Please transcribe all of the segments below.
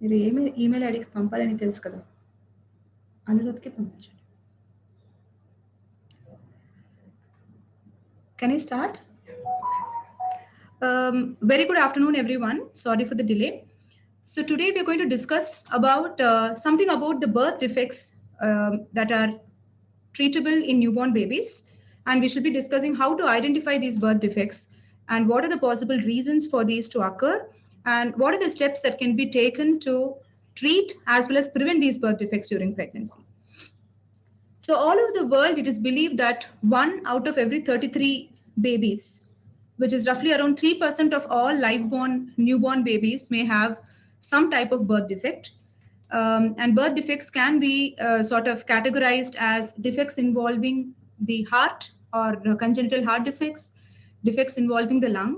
మీరు ఈమెయిల్ ఐడికి పంపాలని తెలుసు కదా, అనిరుద్ధ్కి పంపించండి. Can I start? Very good afternoon, everyone. Sorry for the delay. So today we are going to discuss about something about the birth defects that are treatable in newborn babies, and we should be discussing how to identify these birth defects and what are the possible reasons for these to occur, and what are the steps that can be taken to treat as well as prevent these birth defects during pregnancy. So all over the world, it is believed that 1 out of every 33 babies, which is roughly around 3% of all live-born newborn babies, may have some type of birth defect. And birth defects can be sort of categorized as defects involving the heart or congenital heart defects, defects involving the lung,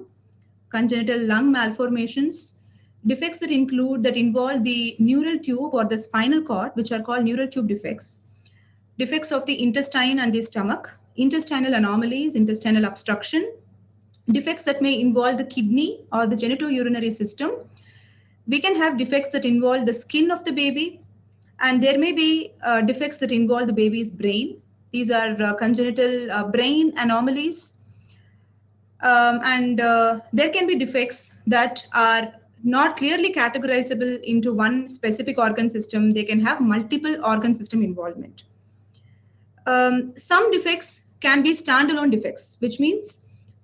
congenital lung malformations, defects that involve the neural tube or the spinal cord, which are called neural tube defects, defects of the intestine and the stomach, intestinal anomalies, intestinal obstruction, defects that may involve the kidney or the genitourinary system. We can have defects that involve the skin of the baby, and there may be defects that involve the baby's brain. These are congenital brain anomalies. And there can be defects that are not clearly categorizable into one specific organ system. They can have multiple organ system involvement. Some defects can be standalone defects, which means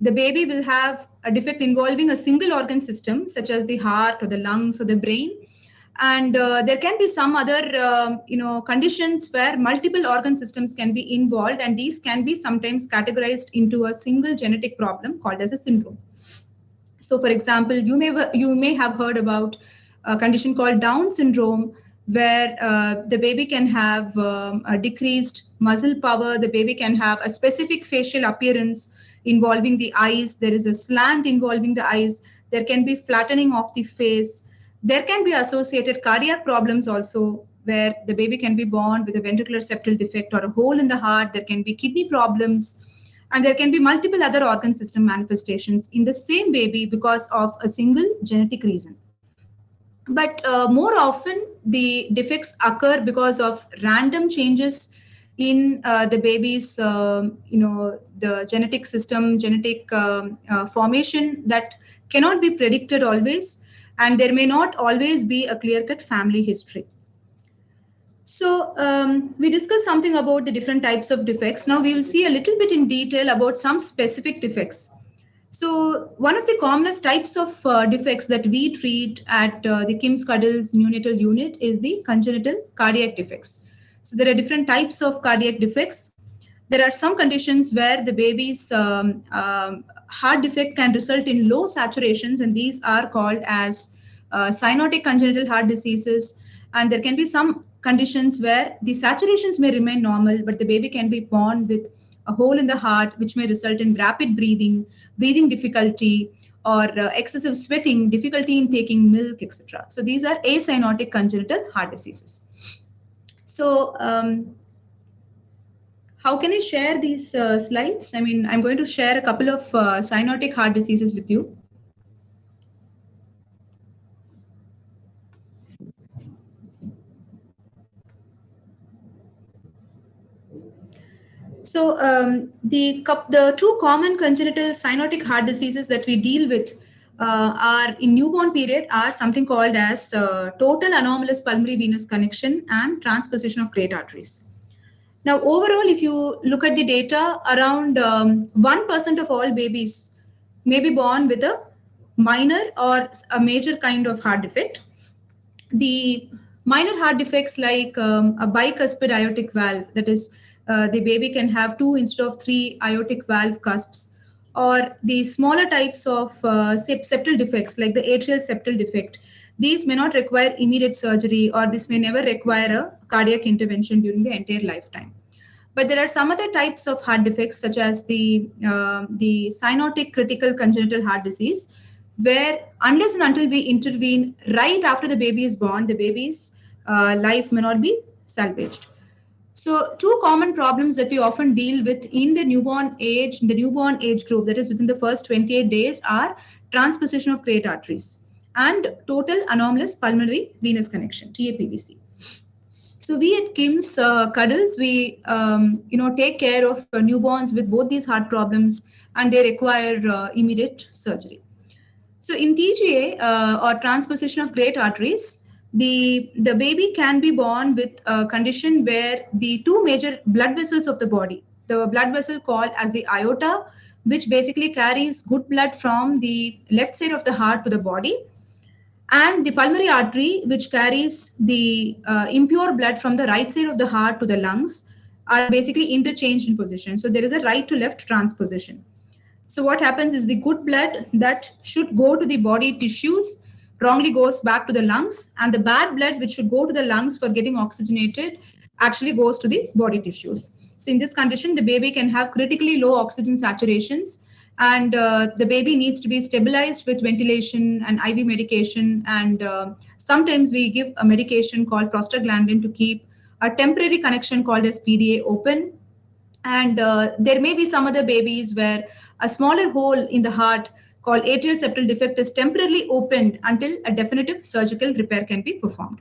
the baby will have a defect involving a single organ system, such as the heart or the lungs or the brain. And there can be some other conditions where multiple organ systems can be involved, and these can be sometimes categorized into a single genetic problem called as a syndrome. So for example, you may have heard about a condition called Down syndrome, where the baby can have a decreased muscle power, the baby can have a specific facial appearance involving the eyes, there is a slant involving the eyes, there can be flattening of the face, there can be associated cardiac problems also, where the baby can be born with a ventricular septal defect or a hole in the heart, there can be kidney problems, and there can be multiple other organ system manifestations in the same baby because of a single genetic reason. But more often, the defects occur because of random changes in the baby's, the genetic system, genetic formation that cannot be predicted always, and there may not always be a clear-cut family history. So we discussed something about the different types of defects. Now we will see a little bit in detail about some specific defects. So one of the commonest types of defects that we treat at the KIMS Cuddles neonatal unit is the congenital cardiac defects. So there are different types of cardiac defects. There are some conditions where the baby's heart defect can result in low saturations, and these are called as cyanotic congenital heart diseases. And there can be some conditions where the saturations may remain normal, but the baby can be born with a hole in the heart, which may result in rapid breathing difficulty, or excessive sweating, difficulty in taking milk, etc. So these are acyanotic congenital heart diseases. So how can I share these slides? I mean, I'm going to share a couple of cyanotic heart diseases with you. So the two common congenital cyanotic heart diseases that we deal with are in newborn period are something called as total anomalous pulmonary venous connection and transposition of great arteries. Now, overall, if you look at the data, around 1% of all babies may be born with a minor or a major kind of heart defect. The minor heart defects like a bicuspid aortic valve, that is, the baby can have 2 instead of 3 aortic valve cusps, or the smaller types of septal defects like the atrial septal defect. These may not require immediate surgery, or this may never require a cardiac intervention during the entire lifetime. But there are some other types of heart defects, such as the cyanotic critical congenital heart disease, where unless and until we intervene right after the baby is born, the baby's life may not be salvaged. So two common problems that we often deal with in the newborn age group, that is within the first 28 days, are transposition of great arteries. and total anomalous pulmonary venous connection, TAPVC. So we at KIMS Cuddles, we take care of newborns with both these heart problems, and they require immediate surgery. So in TGA or transposition of great arteries, the baby can be born with a condition where the two major blood vessels of the body, the blood vessel called as the aorta, which basically carries good blood from the left side of the heart to the body, and the pulmonary artery, which carries the impure blood from the right side of the heart to the lungs, are basically interchanged in position. So there is a right to left transposition. So what happens is the good blood that should go to the body tissues wrongly goes back to the lungs, and the bad blood which should go to the lungs for getting oxygenated actually goes to the body tissues. So in this condition, the baby can have critically low oxygen saturations, and the baby needs to be stabilized with ventilation and IV medication, and sometimes we give a medication called prostaglandin to keep a temporary connection called as PDA open. And there may be some other babies where a smaller hole in the heart called atrial septal defect is temporarily opened until a definitive surgical repair can be performed.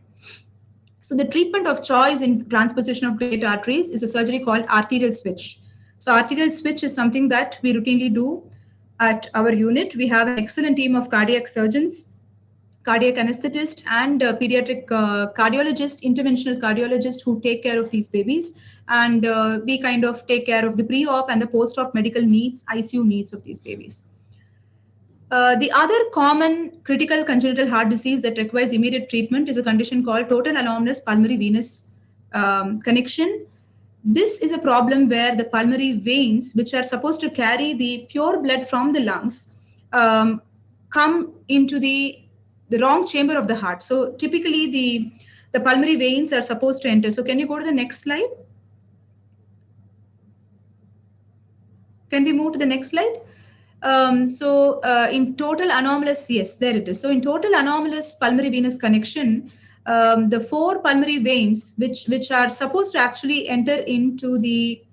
So the treatment of choice in transposition of great arteries is a surgery called arterial switch. So arterial switch is something that we routinely do at our unit. We have an excellent team of cardiac surgeons, cardiac anesthetist, and pediatric cardiologist, interventional cardiologist who take care of these babies. And we kind of take care of the pre-op and the post-op medical needs, ICU needs of these babies. The other common critical congenital heart disease that requires immediate treatment is a condition called total anomalous pulmonary venous connection. This is a problem where the pulmonary veins, which are supposed to carry the pure blood from the lungs, come into the wrong chamber of the heart. So typically the pulmonary veins are supposed to enter. So can you go to the next slide? Can we move to the next slide? In total anomalous, yes, there it is. So in total anomalous pulmonary venous connection, the four pulmonary veins, which are supposed to actually enter into the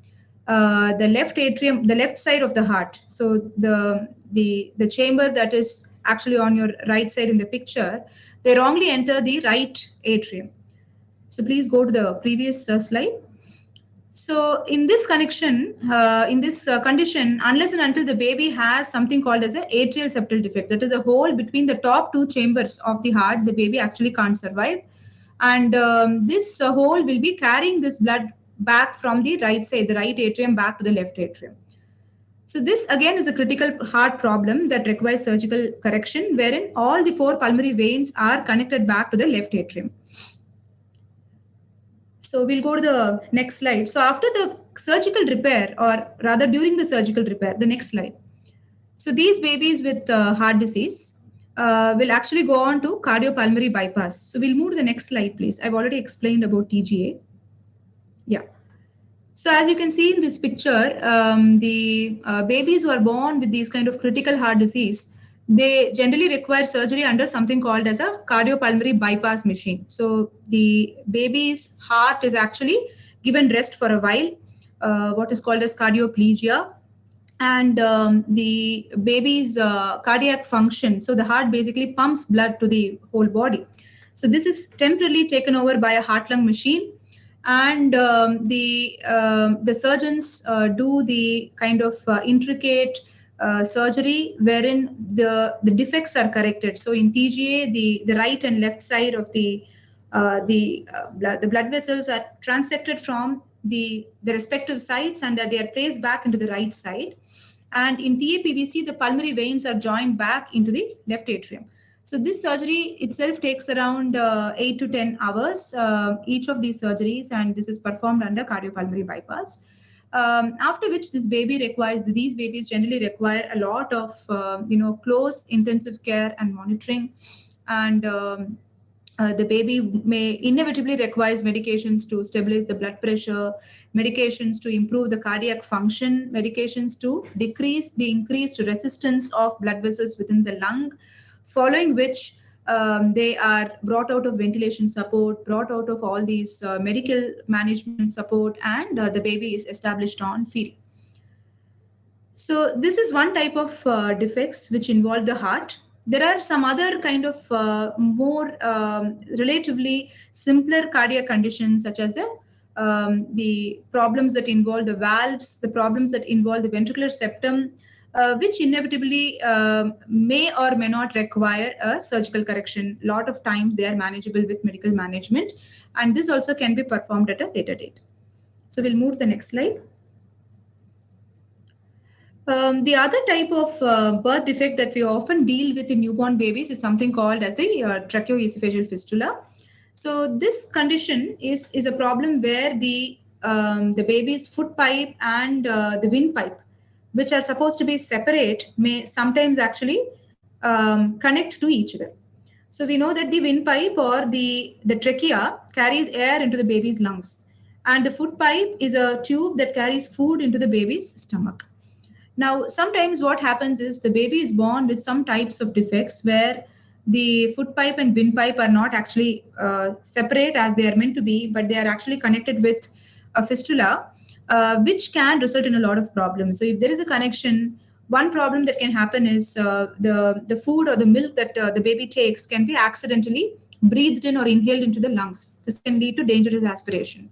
left atrium, the left side of the heart. So the chamber that is actually on your right side in the picture, they wrongly enter the right atrium. So please go to the previous slide. So in this connection, condition, unless and until the baby has something called as an atrial septal defect, that is a hole between the top two chambers of the heart, the baby actually can't survive. And this hole will be carrying this blood back from the right side, the right atrium, back to the left atrium. So this again is a critical heart problem that requires surgical correction, wherein all the four pulmonary veins are connected back to the left atrium. So we'll go to the next slide. So after the surgical repair, or rather during the surgical repair, the next slide. So these babies with heart disease will actually go on to cardiopulmonary bypass. So we'll move to the next slide, please. I've already explained about TGA. Yeah. So as you can see in this picture, the babies who are born with these kind of critical heart disease, they generally require surgery under something called as a cardiopulmonary bypass machine. So the baby's heart is actually given rest for a while, what is called as cardioplegia, and the baby's cardiac function. So the heart basically pumps blood to the whole body. So this is temporarily taken over by a heart-lung machine, and the surgeons do the kind of intricate surgery wherein the defects are corrected. So in TGA, the right and left side of the blood vessels are transected from the respective sides, and they are placed back into the right side. And in TAPVC, the pulmonary veins are joined back into the left atrium. So this surgery itself takes around 8 to 10 hours, each of these surgeries, and this is performed under cardiopulmonary bypass. After which these babies generally require a lot of close intensive care and monitoring, and the baby may inevitably requires medications to stabilize the blood pressure, medications to improve the cardiac function, medications to decrease the increased resistance of blood vessels within the lung, following which they are brought out of ventilation support, brought out of all these medical management support, and the baby is established on feeding. So this is one type of defects which involve the heart. There are some other kind of more relatively simpler cardiac conditions, such as the problems that involve the valves, the problems that involve the ventricular septum, which inevitably may or may not require a surgical correction. A lot of times they are manageable with medical management, and this also can be performed at a later date. So we'll move to the next slide. The other type of birth defect that we often deal with in newborn babies is something called as the tracheoesophageal fistula. So this condition is a problem where the baby's foot pipe and the windpipe, which are supposed to be separate, may sometimes actually connect to each other. So we know that the windpipe or the trachea carries air into the baby's lungs, and the foot pipe is a tube that carries food into the baby's stomach. Now, sometimes what happens is the baby is born with some types of defects where the foot pipe and windpipe are not actually separate as they are meant to be, but they are actually connected with a fistula, which can result in a lot of problems. So if there is a connection, one problem that can happen is the food or the milk that the baby takes can be accidentally breathed in or inhaled into the lungs. This can lead to dangerous aspiration.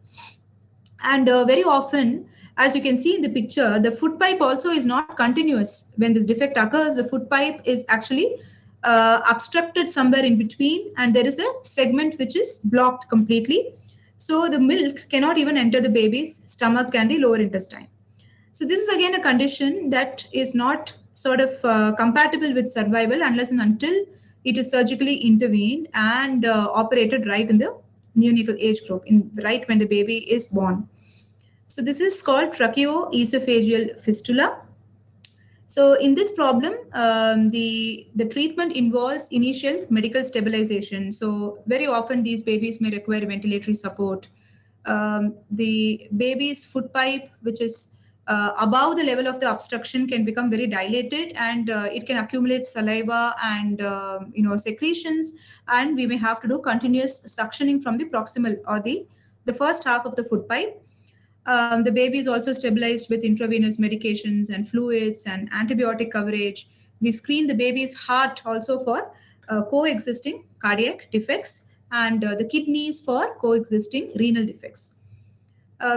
And very often, as you can see in the picture, the foot pipe also is not continuous. When this defect occurs, the foot pipe is actually obstructed somewhere in between, and there is a segment which is blocked completely. So the milk cannot even enter the baby's stomach and the lower intestine. So this is again a condition that is not sort of compatible with survival unless and until it is surgically intervened and operated right in the neonatal age group, right when the baby is born. So this is called tracheoesophageal fistula. So in this problem, the treatment involves initial medical stabilization. So very often these babies may require ventilatory support. The baby's foot pipe, which is above the level of the obstruction, can become very dilated, and it can accumulate saliva and secretions, and we may have to do continuous suctioning from the proximal or the first half of the foot pipe. The baby is also stabilized with intravenous medications and fluids and antibiotic coverage. We screen the baby's heart also for coexisting cardiac defects, and the kidneys for coexisting renal defects.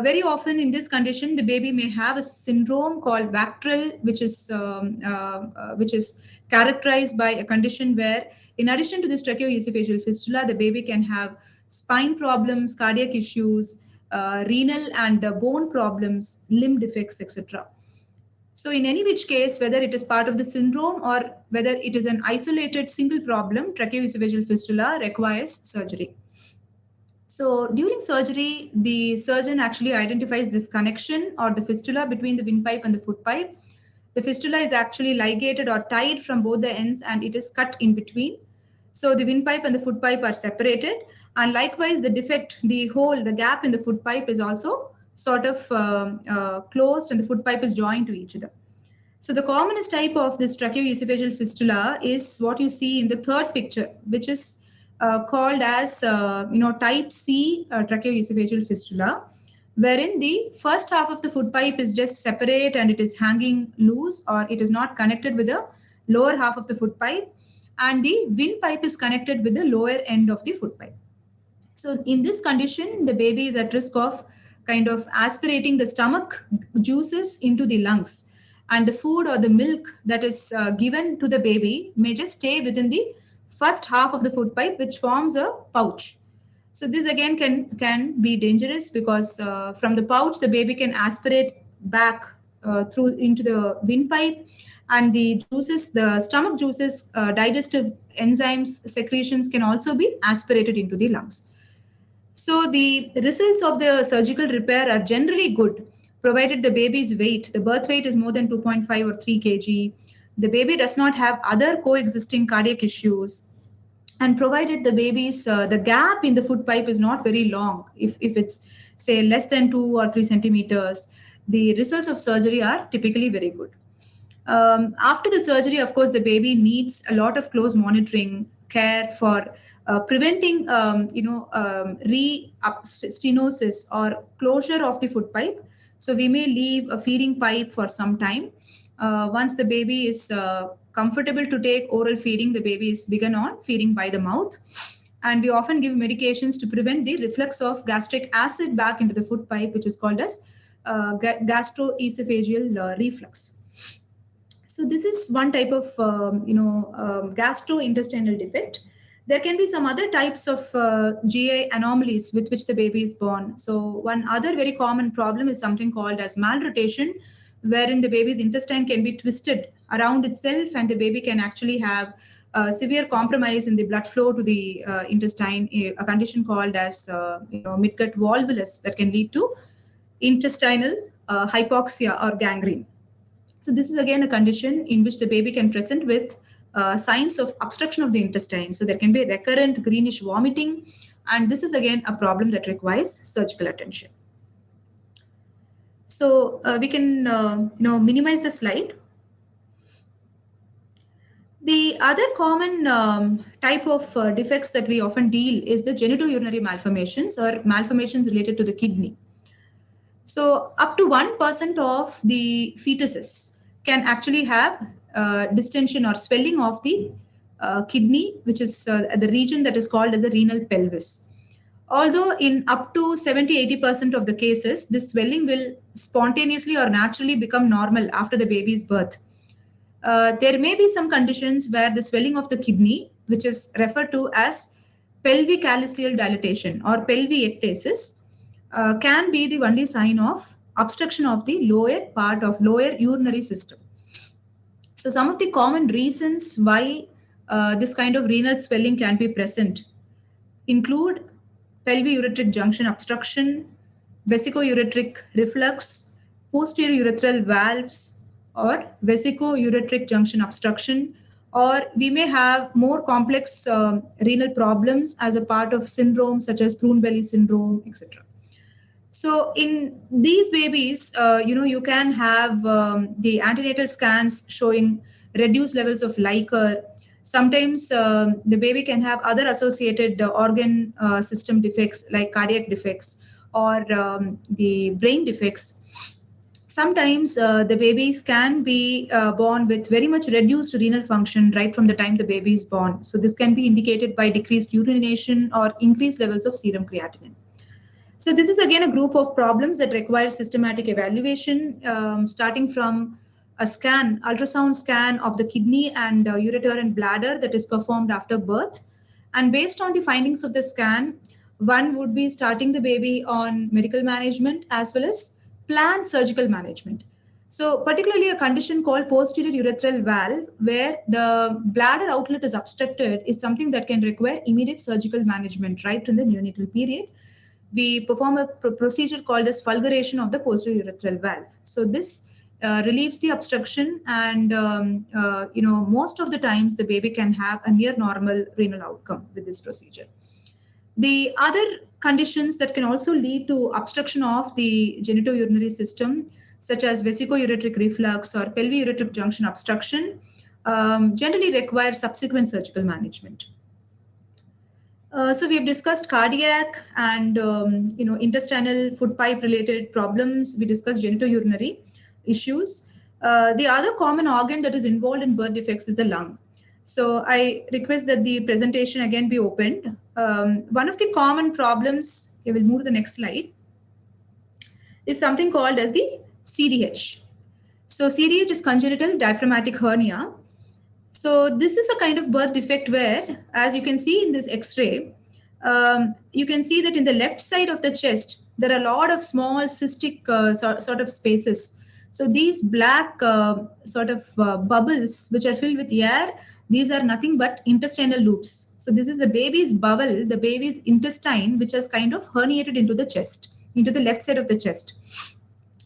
Very often in this condition, the baby may have a syndrome called Vactrel, which is characterized by a condition where, in addition to this tracheoesophageal fistula, the baby can have spine problems, cardiac issues, renal and bone problems, limb defects, etc. So in any which case, whether it is part of the syndrome or whether it is an isolated single problem, tracheoesophageal fistula requires surgery. So during surgery, the surgeon actually identifies this connection or the fistula between the windpipe and the foot pipe. The fistula is actually ligated or tied from both the ends, and it is cut in between. So the windpipe and the foot pipe are separated, and likewise the defect, the hole, the gap in the foot pipe is also sort of closed, and the foot pipe is joined to each other. So the commonest type of this tracheoesophageal fistula is what you see in the third picture, which is called as type C tracheoesophageal fistula, wherein the first half of the foot pipe is just separate and it is hanging loose, or it is not connected with the lower half of the foot pipe, and the windpipe is connected with the lower end of the foot pipe. So in this condition, the baby is at risk of kind of aspirating the stomach juices into the lungs, and the food or the milk that is given to the baby may just stay within the first half of the foot pipe, which forms a pouch. So this again can be dangerous because from the pouch, the baby can aspirate back through into the windpipe, and the juices, the stomach juices, digestive enzymes, secretions can also be aspirated into the lungs. So the results of the surgical repair are generally good, provided the baby's weight, the birth weight is more than 2.5 or 3 kg, the baby does not have other coexisting cardiac issues, and provided the baby's, the gap in the foot pipe is not very long, if it's say less than 2 or 3 centimeters, the results of surgery are typically very good. After the surgery, of course, the baby needs a lot of close monitoring care for preventing, re-stenosis or closure of the foot pipe. So we may leave a feeding pipe for some time. Once the baby is comfortable to take oral feeding, the baby is begun on feeding by the mouth. And we often give medications to prevent the reflux of gastric acid back into the food pipe, which is called as gastroesophageal reflux. So this is one type of gastrointestinal defect. There can be some other types of GI anomalies with which the baby is born. So one other very common problem is something called as malrotation, wherein the baby's intestine can be twisted around itself and the baby can actually have severe compromise in the blood flow to the intestine, a condition called as midgut volvulus that can lead to intestinal hypoxia or gangrene. So this is again a condition in which the baby can present with signs of obstruction of the intestine. So there can be recurrent greenish vomiting, and this is again a problem that requires surgical attention. So we can minimize the slide. The other common type of defects that we often deal is the genitourinary malformations or malformations related to the kidney. So up to 1% of the fetuses can actually have distension or swelling of the kidney, which is the region that is called as a renal pelvis. Although in up to 70–80% of the cases, this swelling will spontaneously or naturally become normal after the baby's birth. There may be some conditions where the swelling of the kidney, which is referred to as pelvic-calyceal dilatation or pelviectasis, can be the only sign of obstruction of the lower part of lower urinary system. So some of the common reasons why this kind of renal swelling can be present include pelviureteric junction obstruction, vesicoureteric reflux, posterior urethral valves, or vesicoureteric junction obstruction, or we may have more complex renal problems as a part of syndromes such as prune belly syndrome, etc. So in these babies, you can have the antenatal scans showing reduced levels of liquor. Sometimes the baby can have other associated organ system defects like cardiac defects or the brain defects. Sometimes the babies can be born with very much reduced renal function right from the time the baby is born. So this can be indicated by decreased urination or increased levels of serum creatinine. So this is again a group of problems that require systematic evaluation, starting from a scan, ultrasound scan of the kidney and ureter and bladder that is performed after birth. And based on the findings of the scan, one would be starting the baby on medical management as well as planned surgical management. So particularly a condition called posterior urethral valve, where the bladder outlet is obstructed, is something that can require immediate surgical management right in the neonatal period. We perform a procedure called as fulguration of the posterior urethral valve. So this relieves the obstruction, and most of the times the baby can have a near normal renal outcome with this procedure. The other conditions that can also lead to obstruction of the genitourinary system, such as vesicoureteric reflux or pelviureteric junction obstruction, generally require subsequent surgical management. So we have discussed cardiac and intestinal food pipe related problems. We discussed genitourinary issues. The other common organ that is involved in birth defects is the lung. So I request that the presentation again be opened. One of the common problems, okay, we'll move to the next slide, is something called as the CDH. So CDH is congenital diaphragmatic hernia. So this is a kind of birth defect where, as you can see in this X-ray, you can see that in the left side of the chest, there are a lot of small cystic sort of spaces. So these black bubbles which are filled with air, these are nothing but intestinal loops. So this is the baby's bowel, the baby's intestine, which has kind of herniated into the chest, into the left side of the chest.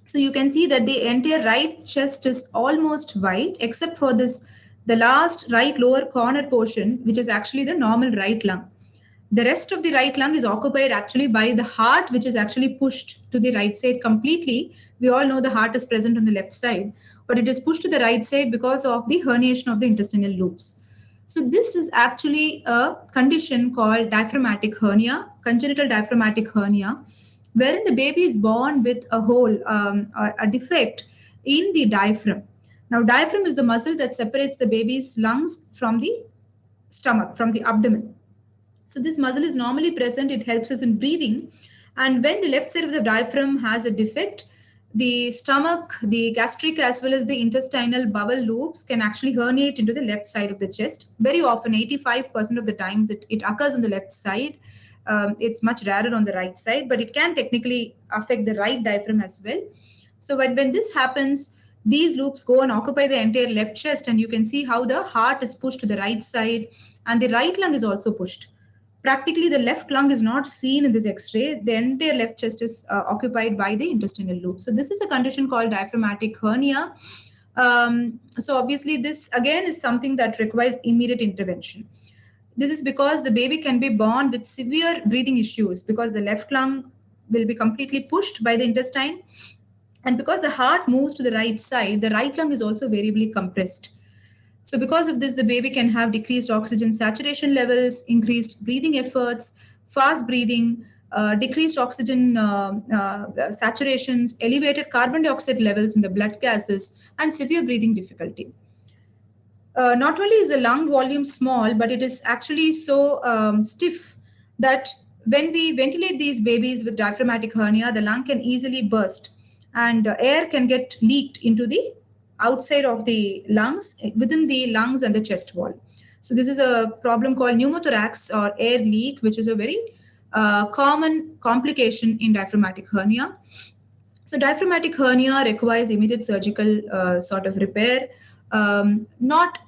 So you can see that the entire right chest is almost white, except for this, the last right lower corner portion, which is actually the normal right lung. The rest of the right lung is occupied actually by the heart, which is actually pushed to the right side completely. We all know the heart is present on the left side, but it is pushed to the right side because of the herniation of the intestinal loops. So this is actually a condition called diaphragmatic hernia, congenital diaphragmatic hernia, wherein the baby is born with a hole, a defect in the diaphragm. Now, diaphragm is the muscle that separates the baby's lungs from the stomach, from the abdomen. So this muscle is normally present. It helps us in breathing. And when the left side of the diaphragm has a defect, the stomach, the gastric, as well as the intestinal bowel loops can actually herniate into the left side of the chest. Very often, 85% of the times, it occurs on the left side. It's much rarer on the right side, but it can technically affect the right diaphragm as well. So when this happens, these loops go and occupy the entire left chest, and you can see how the heart is pushed to the right side, and the right lung is also pushed. Practically, the left lung is not seen in this X-ray. The entire left chest is occupied by the intestinal loop. So this is a condition called diaphragmatic hernia. So obviously, this again is something that requires immediate intervention. This is because the baby can be born with severe breathing issues because the left lung will be completely pushed by the intestine. And because the heart moves to the right side, the right lung is also variably compressed. So because of this, the baby can have decreased oxygen saturation levels, increased breathing efforts, fast breathing, decreased oxygen saturations, elevated carbon dioxide levels in the blood gases, and severe breathing difficulty. Not only is the lung volume small, but it is actually so stiff that when we ventilate these babies with diaphragmatic hernia, the lung can easily burst and air can get leaked into the outside of the lungs, within the lungs and the chest wall. So this is a problem called pneumothorax or air leak, which is a very common complication in diaphragmatic hernia. So diaphragmatic hernia requires immediate surgical sort of repair, not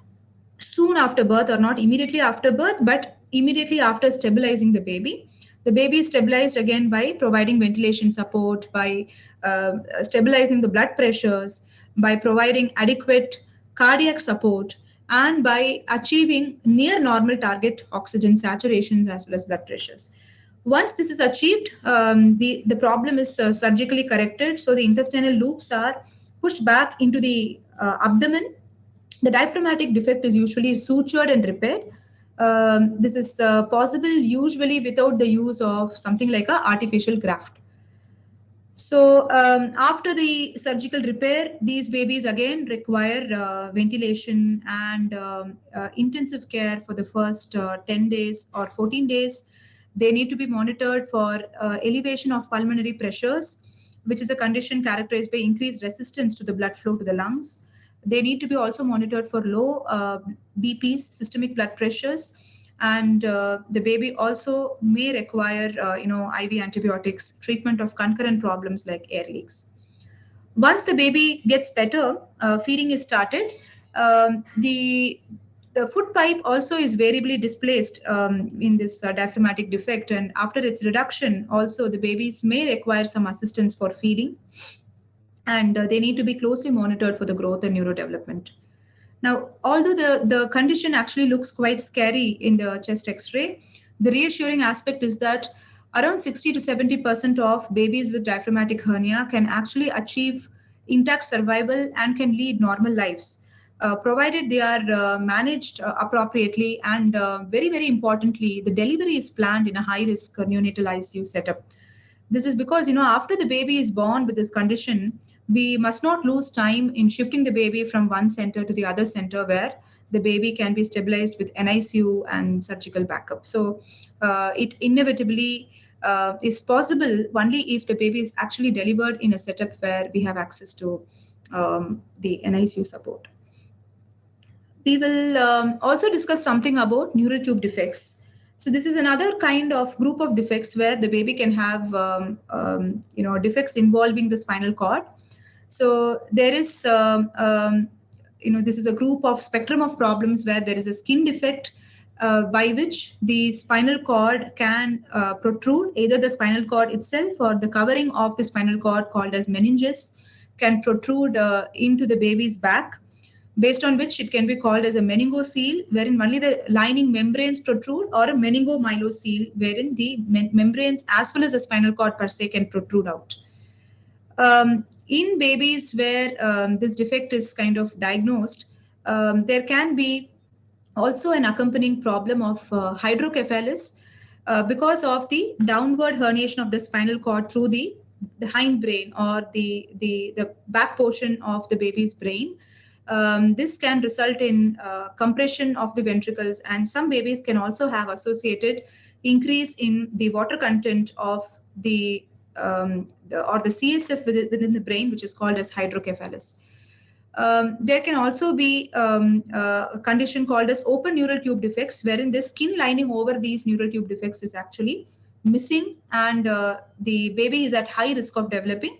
soon after birth or not immediately after birth, but immediately after stabilizing the baby. The baby is stabilized again by providing ventilation support, by stabilizing the blood pressures, by providing adequate cardiac support, and by achieving near normal target oxygen saturations as well as blood pressures. Once this is achieved, the problem is surgically corrected. So the intestinal loops are pushed back into the abdomen. The diaphragmatic defect is usually sutured and repaired. This is possible usually without the use of something like an artificial graft. So after the surgical repair, these babies again require ventilation and intensive care for the first 10 days or 14 days. They need to be monitored for elevation of pulmonary pressures, which is a condition characterized by increased resistance to the blood flow to the lungs. They need to be also monitored for low BPs, systemic blood pressures, and the baby also may require IV antibiotics, treatment of concurrent problems like air leaks. Once the baby gets better, feeding is started. The food pipe also is variably displaced in this diaphragmatic defect, and after its reduction, also the babies may require some assistance for feeding, and they need to be closely monitored for the growth and neurodevelopment. Now, although the condition actually looks quite scary in the chest X-ray, the reassuring aspect is that around 60 to 70% of babies with diaphragmatic hernia can actually achieve intact survival and can lead normal lives, provided they are managed appropriately, and very, very importantly, the delivery is planned in a high-risk neonatal ICU setup. This is because, after the baby is born with this condition, we must not lose time in shifting the baby from one center to the other center where the baby can be stabilized with NICU and surgical backup. So it inevitably is possible only if the baby is actually delivered in a setup where we have access to the NICU support. We will also discuss something about neural tube defects. So this is another kind of group of defects where the baby can have defects involving the spinal cord. So there is this is a group of spectrum of problems where there is a skin defect by which the spinal cord can protrude. Either the spinal cord itself or the covering of the spinal cord, called as meninges, can protrude into the baby's back, based on which it can be called as a meningocele, wherein only the lining membranes protrude, or a meningomyelocele, wherein the membranes as well as the spinal cord per se can protrude out. In babies where this defect is kind of diagnosed, there can be also an accompanying problem of hydrocephalus because of the downward herniation of the spinal cord through the hindbrain or the back portion of the baby's brain. This can result in compression of the ventricles, and some babies can also have associated increase in the water content of the CSF within the brain, which is called as hydrocephalus. There can also be a condition called as open neural tube defects, wherein the skin lining over these neural tube defects is actually missing, and the baby is at high risk of developing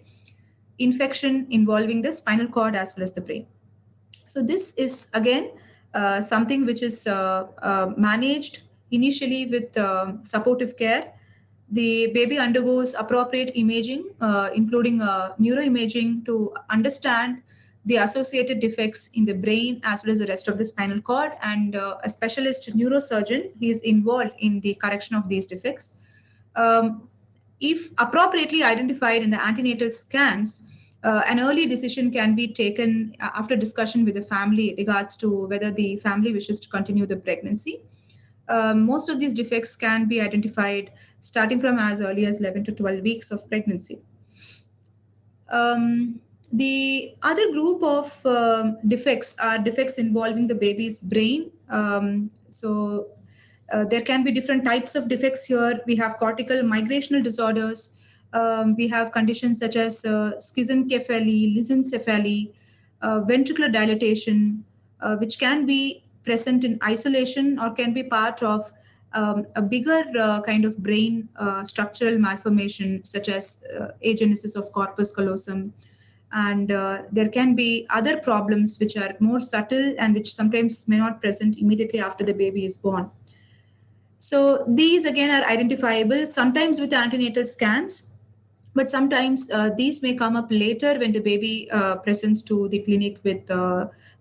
infection involving the spinal cord as well as the brain. So this is again something which is managed initially with supportive care. The baby undergoes appropriate imaging, including neuroimaging, to understand the associated defects in the brain as well as the rest of the spinal cord, and a specialist neurosurgeon is involved in the correction of these defects. If appropriately identified in the antenatal scans, an early decision can be taken after discussion with the family regards to whether the family wishes to continue the pregnancy. Most of these defects can be identified starting from as early as 11 to 12 weeks of pregnancy. The other group of defects are defects involving the baby's brain. There can be different types of defects here. We have cortical migrational disorders. We have conditions such as schizencephaly, lysencephaly, ventricular dilatation, which can be present in isolation or can be part of a bigger kind of brain structural malformation, such as agenesis of corpus callosum. And there can be other problems which are more subtle and which sometimes may not present immediately after the baby is born. So these again are identifiable sometimes with antenatal scans, but sometimes these may come up later when the baby presents to the clinic with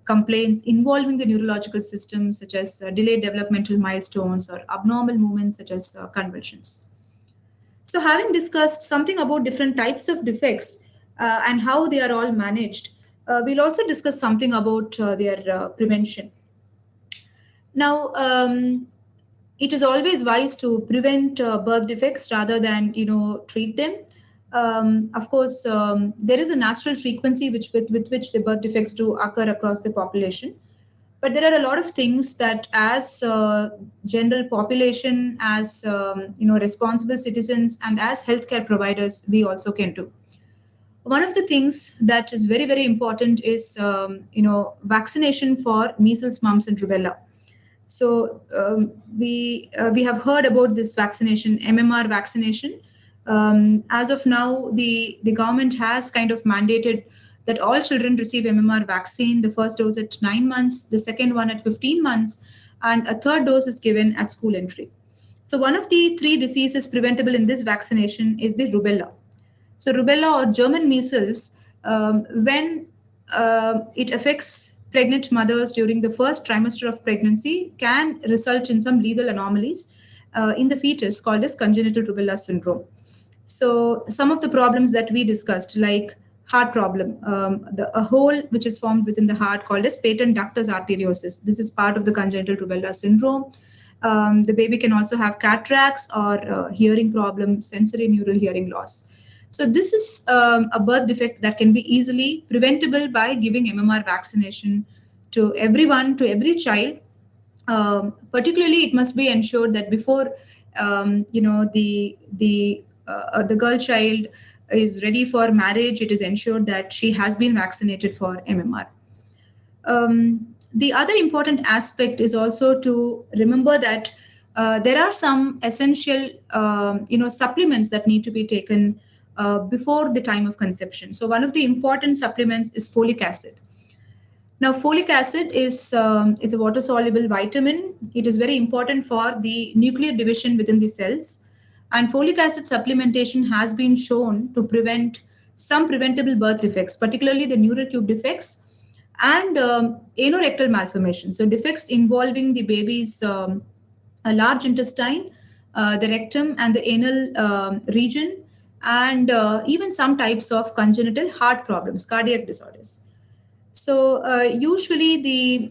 complaints involving the neurological system, such as delayed developmental milestones or abnormal movements such as convulsions. So having discussed something about different types of defects and how they are all managed, we'll also discuss something about their prevention. Now, it is always wise to prevent birth defects rather than treat them. Of course, there is a natural frequency with which the birth defects do occur across the population. But there are a lot of things that as general population, as responsible citizens, and as healthcare providers, we also can do. One of the things that is very, very important is vaccination for measles, mumps, and rubella. So we have heard about this vaccination, MMR vaccination. As of now, the government has kind of mandated that all children receive MMR vaccine, the first dose at 9 months, the second one at 15 months, and a third dose is given at school entry. So one of the 3 diseases preventable in this vaccination is the rubella. So rubella or German measles, when it affects pregnant mothers during the first trimester of pregnancy, can result in some lethal anomalies in the fetus called as congenital rubella syndrome. So some of the problems that we discussed, like heart problem, a hole which is formed within the heart called as patent ductus arteriosus. This is part of the congenital rubella syndrome. The baby can also have cataracts or hearing problem, sensory neural hearing loss. So this is a birth defect that can be easily preventable by giving MMR vaccination to everyone, to every child. Particularly, it must be ensured that before the girl child is ready for marriage, it is ensured that she has been vaccinated for MMR. The other important aspect is also to remember that there are some essential supplements that need to be taken before the time of conception. So one of the important supplements is folic acid. Now, folic acid is it's a water-soluble vitamin. It is very important for the nuclear division within the cells. And folic acid supplementation has been shown to prevent some preventable birth defects, particularly the neural tube defects and anorectal malformation. So defects involving the baby's large intestine, the rectum, and the anal region, and even some types of congenital heart problems, cardiac disorders. So usually the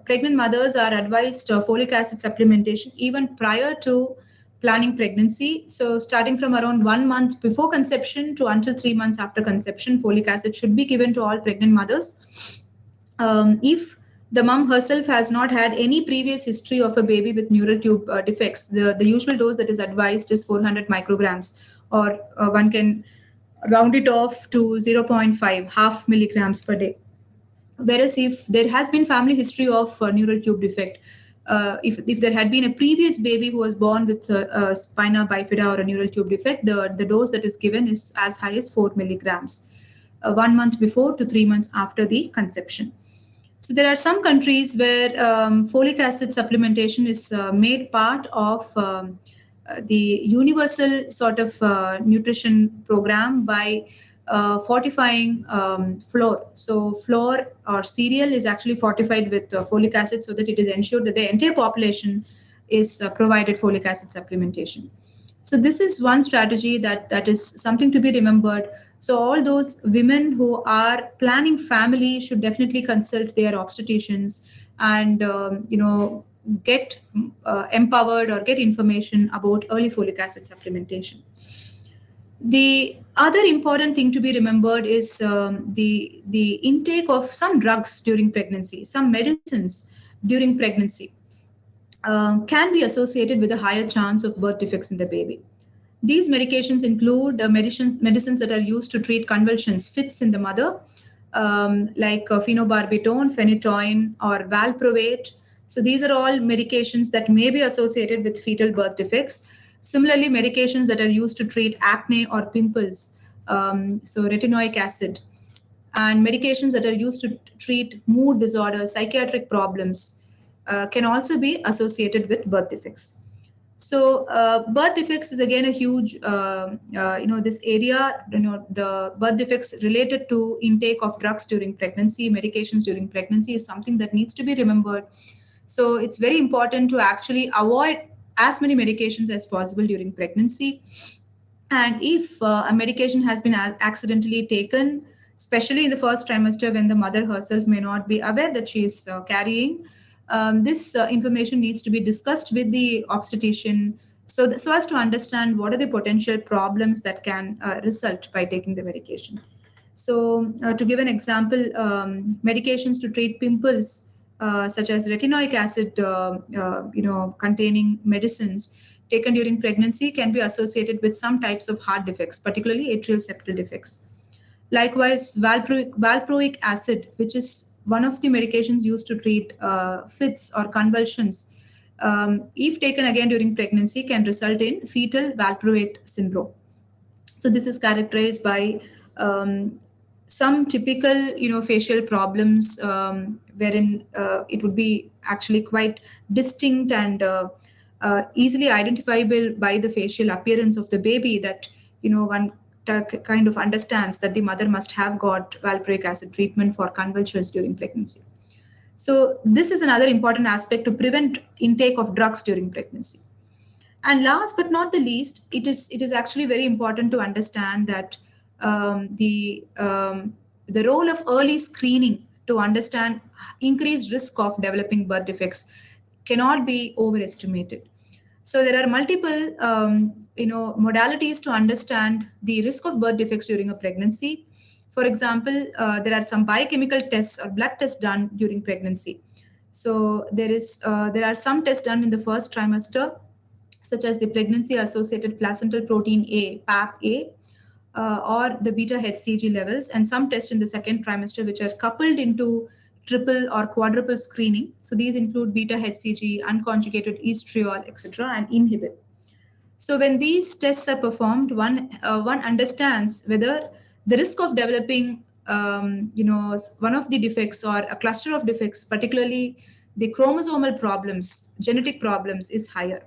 pregnant mothers are advised folic acid supplementation even prior to planning pregnancy. So starting from around 1 month before conception to until 3 months after conception, folic acid should be given to all pregnant mothers. If the mom herself has not had any previous history of a baby with neural tube defects, the usual dose that is advised is 400 micrograms, or one can round it off to 0.5, half milligrams per day. Whereas if there has been family history of neural tube defect, if there had been a previous baby who was born with spina bifida or a neural tube defect, the dose that is given is as high as 4 milligrams, 1 month before to 3 months after the conception. So there are some countries where folic acid supplementation is made part of the universal sort of nutrition program by fortifying flour. So flour or cereal is actually fortified with folic acid so that it is ensured that the entire population is provided folic acid supplementation. So this is one strategy that is something to be remembered. So all those women who are planning family should definitely consult their obstetricians and get empowered or get information about early folic acid supplementation. The other important thing to be remembered is the intake of some drugs during pregnancy, some medicines during pregnancy can be associated with a higher chance of birth defects in the baby. These medications include medicines that are used to treat convulsions, fits in the mother, like phenobarbital, phenytoin, or valproate. So these are all medications that may be associated with fetal birth defects. Similarly, medications that are used to treat acne or pimples, so retinoic acid, and medications that are used to treat mood disorders, psychiatric problems, can also be associated with birth defects. So birth defects is again a huge, this area, the birth defects related to intake of drugs during pregnancy, medications during pregnancy is something that needs to be remembered. So it's very important to actually avoid as many medications as possible during pregnancy. And if a medication has been accidentally taken, especially in the first trimester when the mother herself may not be aware that she is carrying, this information needs to be discussed with the obstetrician so as to understand what are the potential problems that can result by taking the medication. So to give an example, medications to treat pimples such as retinoic acid containing medicines taken during pregnancy can be associated with some types of heart defects, particularly atrial septal defects. Likewise, valproic acid, which is one of the medications used to treat fits or convulsions, if taken again during pregnancy, can result in fetal valproate syndrome. So this is characterized by some typical, facial problems wherein it would be actually quite distinct and easily identifiable by the facial appearance of the baby that, one kind of understands that the mother must have got valproic acid treatment for convulsions during pregnancy. So this is another important aspect to prevent intake of drugs during pregnancy. And last but not the least, it is actually very important to understand that the role of early screening to understand increased risk of developing birth defects cannot be overestimated. So there are multiple modalities to understand the risk of birth defects during a pregnancy. For example, there are some biochemical tests or blood tests done during pregnancy. So there are some tests done in the first trimester, such as the pregnancy-associated placental protein A, PAP-A, or the beta-HCG levels, and some tests in the second trimester which are coupled into triple or quadruple screening. So these include beta-HCG, unconjugated estriol, etc., and inhibin. So when these tests are performed, one understands whether the risk of developing, one of the defects or a cluster of defects, particularly the chromosomal problems, genetic problems, is higher.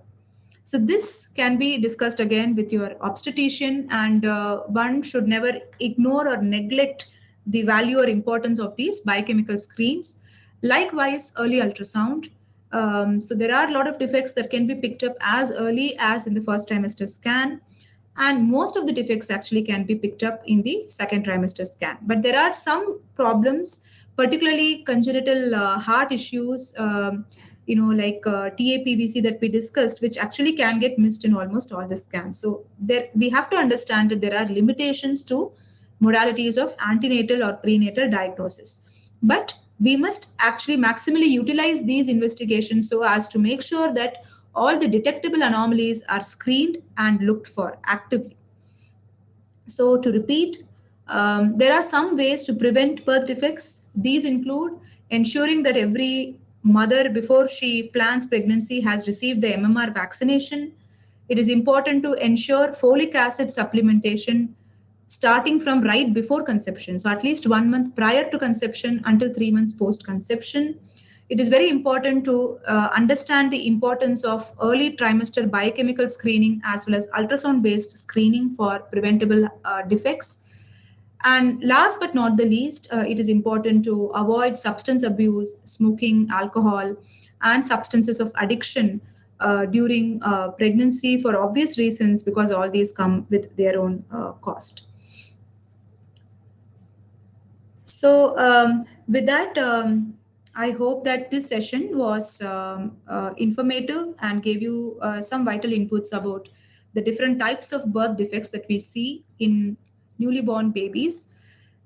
So this can be discussed again with your obstetrician, and one should never ignore or neglect the value or importance of these biochemical screens. Likewise, early ultrasound. So there are a lot of defects that can be picked up as early as in the first trimester scan, and most of the defects actually can be picked up in the second trimester scan. But there are some problems, particularly congenital heart issues, like TAPVC that we discussed, which actually can get missed in almost all the scans. So there we have to understand that there are limitations to modalities of antenatal or prenatal diagnosis. But we must actually maximally utilize these investigations so as to make sure that all the detectable anomalies are screened and looked for actively. So to repeat, there are some ways to prevent birth defects. These include ensuring that every mother before she plans pregnancy has received the MMR vaccination. It is important to ensure folic acid supplementation starting from right before conception. So at least 1 month prior to conception until 3 months post conception. It is very important to understand the importance of early trimester biochemical screening as well as ultrasound based screening for preventable defects. And last but not the least, it is important to avoid substance abuse, smoking, alcohol, and substances of addiction during pregnancy for obvious reasons, because all these come with their own cost. So, with that, I hope that this session was informative and gave you some vital inputs about the different types of birth defects that we see in newly born babies,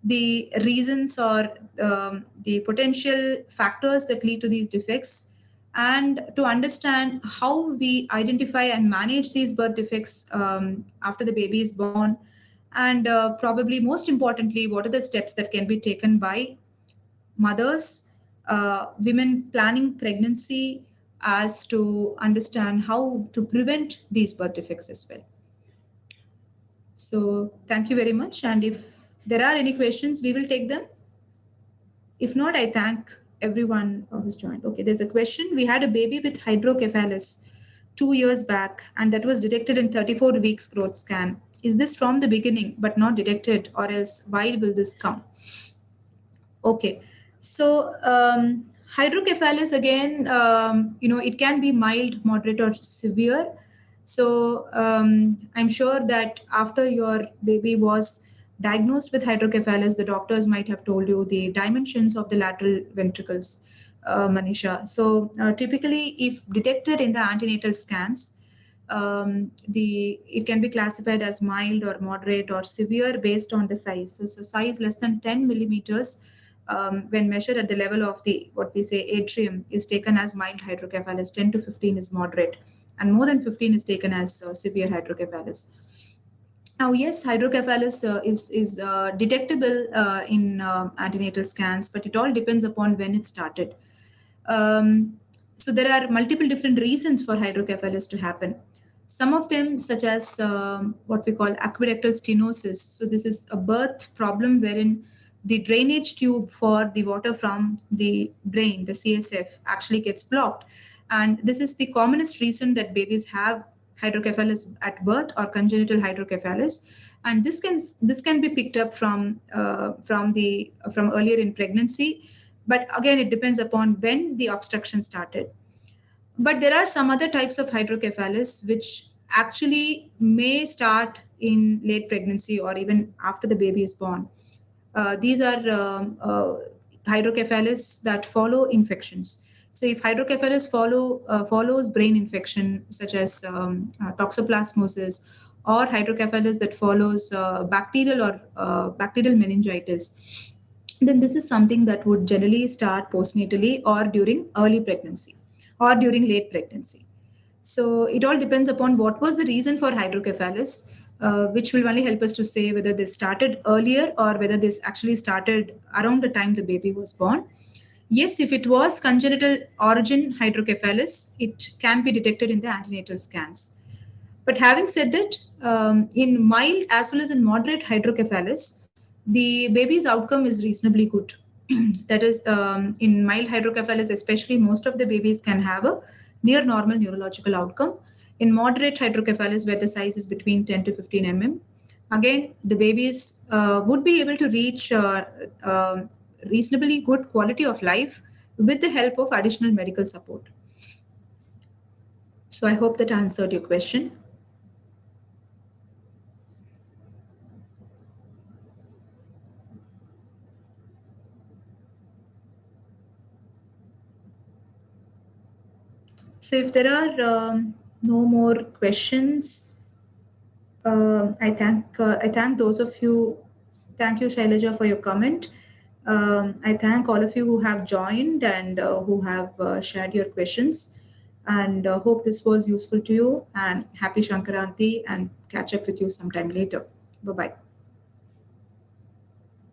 the reasons or the potential factors that lead to these defects, and to understand how we identify and manage these birth defects after the baby is born, and probably most importantly, what are the steps that can be taken by mothers, women planning pregnancy, as to understand how to prevent these birth defects as well. So thank you very much. And if there are any questions, we will take them. If not, I thank everyone who's joined. Okay, there's a question. We had a baby with hydrocephalus 2 years back, and that was detected in 34 weeks growth scan. Is this from the beginning but not detected, or else why will this come? Okay, so hydrocephalus again, it can be mild, moderate, or severe. So I'm sure that after your baby was diagnosed with hydrocephalus, the doctors might have told you the dimensions of the lateral ventricles, Manisha. So typically, if detected in the antenatal scans, it can be classified as mild or moderate or severe based on the size. So size less than 10 millimeters, when measured at the level of the what we say atrium, is taken as mild hydrocephalus. 10 to 15 is moderate, and more than 15 is taken as severe hydrocephalus. Now, yes, hydrocephalus is detectable in antenatal scans, but it all depends upon when it started. So there are multiple different reasons for hydrocephalus to happen. Some of them, such as what we call aqueductal stenosis. So this is a birth problem wherein the drainage tube for the water from the brain, the CSF, actually gets blocked. And this is the commonest reason that babies have hydrocephalus at birth or congenital hydrocephalus. And this can be picked up from earlier in pregnancy. But again, it depends upon when the obstruction started. But there are some other types of hydrocephalus which actually may start in late pregnancy or even after the baby is born. These are hydrocephalus that follow infections. So if hydrocephalus follows brain infection, such as toxoplasmosis, or hydrocephalus that follows bacterial meningitis, then this is something that would generally start postnatally or during early pregnancy or during late pregnancy. So it all depends upon what was the reason for hydrocephalus, which will only help us to say whether this started earlier or whether this actually started around the time the baby was born. Yes, if it was congenital origin hydrocephalus, it can be detected in the antenatal scans. But having said that, in mild as well as in moderate hydrocephalus, the baby's outcome is reasonably good. That is, in mild hydrocephalus, especially, most of the babies can have a near normal neurological outcome. In moderate hydrocephalus, where the size is between 10 to 15 mm, again, the babies would be able to reach reasonably good quality of life with the help of additional medical support. So I hope that answered your question. So if there are no more questions, I thank those of you. Thank you, Shailaja, for your comment. I thank all of you who have joined and who have shared your questions. And hope this was useful to you. And happy Shankaranti, and catch up with you sometime later. Bye bye.